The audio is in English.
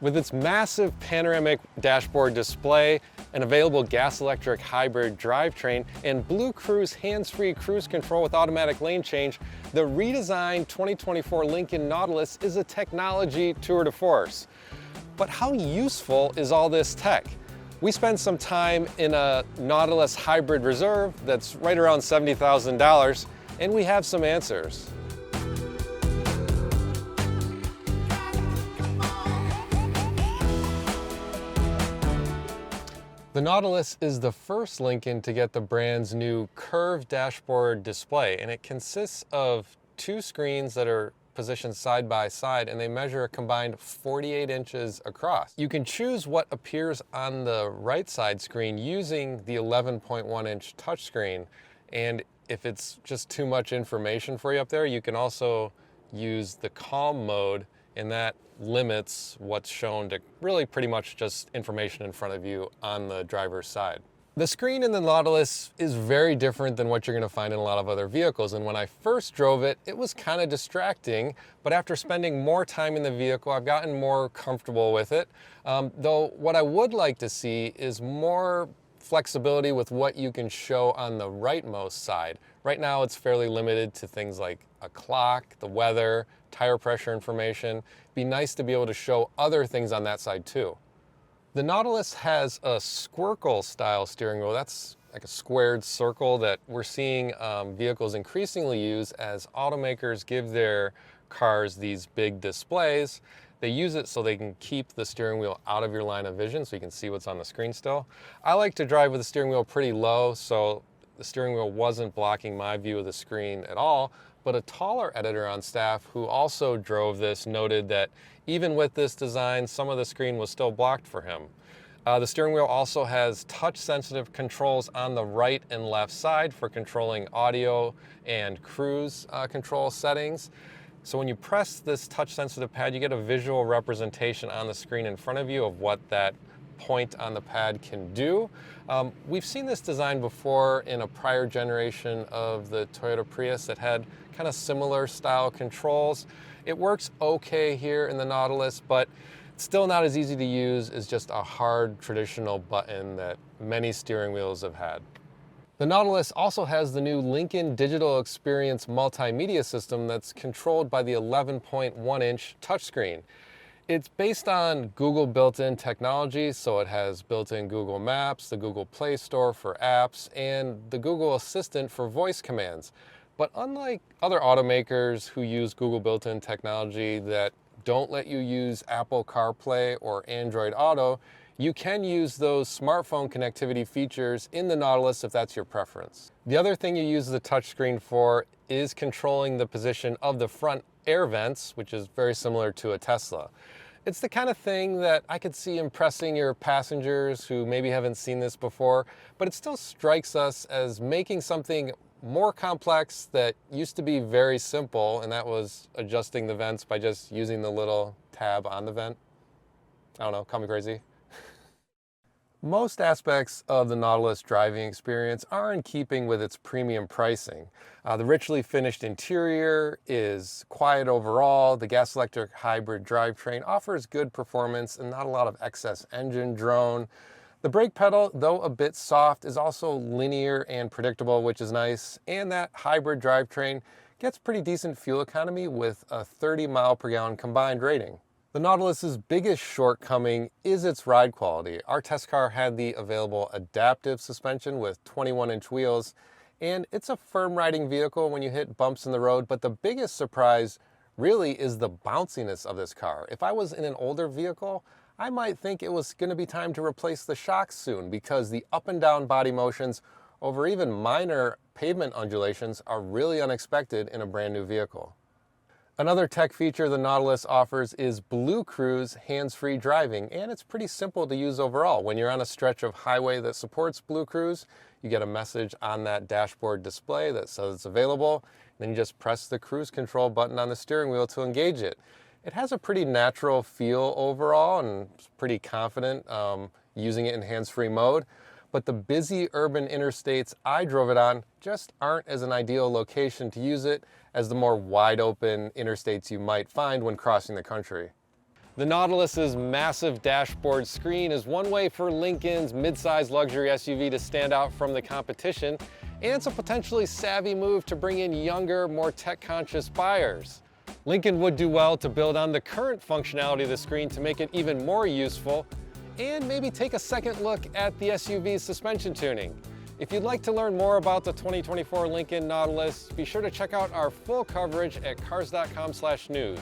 With its massive panoramic dashboard display, an available gas-electric hybrid drivetrain, and BlueCruise hands-free cruise control with automatic lane change, the redesigned 2024 Lincoln Nautilus is a technology tour de force. But how useful is all this tech? We spent some time in a Nautilus Hybrid Reserve that's right around $70,000, and we have some answers. The Nautilus is the first Lincoln to get the brand's new curved dashboard display, and it consists of two screens that are positioned side by side, and they measure a combined 48 inches across. You can choose what appears on the right side screen using the 11.1 inch touchscreen, and if it's just too much information for you up there, you can also use the calm mode, and that limits what's shown to really pretty much just information in front of you on the driver's side. The screen in the Nautilus is very different than what you're going to find in a lot of other vehicles, and when I first drove it, it was kind of distracting, but after spending more time in the vehicle, I've gotten more comfortable with it. Though what I would like to see is more flexibility with what you can show on the rightmost side. Right now it's fairly limited to things like a clock, the weather, tire pressure information. It'd be nice to be able to show other things on that side too. The Nautilus has a Squircle style steering wheel. That's like a squared circle that we're seeing vehicles increasingly use as automakers give their cars these big displays. They use it so they can keep the steering wheel out of your line of vision so you can see what's on the screen still. I like to drive with the steering wheel pretty low, so the steering wheel wasn't blocking my view of the screen at all, but a taller editor on staff who also drove this noted that even with this design, some of the screen was still blocked for him. The steering wheel also has touch-sensitive controls on the right and left side for controlling audio and cruise control settings. So when you press this touch-sensitive pad, you get a visual representation on the screen in front of you of what that point on the pad can do. We've seen this design before in a prior generation of the Toyota Prius that had kind of similar style controls. It works okay here in the Nautilus, but still not as easy to use as just a hard traditional button that many steering wheels have had. The Nautilus also has the new Lincoln Digital Experience multimedia system that's controlled by the 11.1 inch touchscreen. It's based on Google built-in technology, so it has built-in Google Maps, the Google Play Store for apps, and the Google Assistant for voice commands. But unlike other automakers who use Google built-in technology that don't let you use Apple CarPlay or Android Auto, you can use those smartphone connectivity features in the Nautilus if that's your preference. The other thing you use the touchscreen for is controlling the position of the front air vents, which is very similar to a Tesla. It's the kind of thing that I could see impressing your passengers who maybe haven't seen this before, but it still strikes us as making something more complex that used to be very simple, and that was adjusting the vents by just using the little tab on the vent. I don't know, call me crazy. Most aspects of the Nautilus driving experience are in keeping with its premium pricing. The richly finished interior is quiet overall. The gas-electric hybrid drivetrain offers good performance and not a lot of excess engine drone. The brake pedal, though a bit soft, is also linear and predictable, which is nice. And that hybrid drivetrain gets pretty decent fuel economy with a 30 mile per gallon combined rating. The Nautilus's biggest shortcoming is its ride quality. Our test car had the available adaptive suspension with 21-inch wheels, and it's a firm riding vehicle when you hit bumps in the road, but the biggest surprise really is the bounciness of this car. If I was in an older vehicle, I might think it was going to be time to replace the shocks soon because the up and down body motions over even minor pavement undulations are really unexpected in a brand new vehicle. Another tech feature the Nautilus offers is BlueCruise hands-free driving, and it's pretty simple to use overall. When you're on a stretch of highway that supports BlueCruise, you get a message on that dashboard display that says it's available, then you just press the cruise control button on the steering wheel to engage it. It has a pretty natural feel overall, and it's pretty confident using it in hands-free mode. But the busy urban interstates I drove it on just aren't as an ideal location to use it as the more wide open interstates you might find when crossing the country. The Nautilus's massive dashboard screen is one way for Lincoln's midsize luxury SUV to stand out from the competition, and it's a potentially savvy move to bring in younger, more tech-conscious buyers. Lincoln would do well to build on the current functionality of the screen to make it even more useful, and maybe take a second look at the SUV's suspension tuning. If you'd like to learn more about the 2024 Lincoln Nautilus, be sure to check out our full coverage at cars.com/news.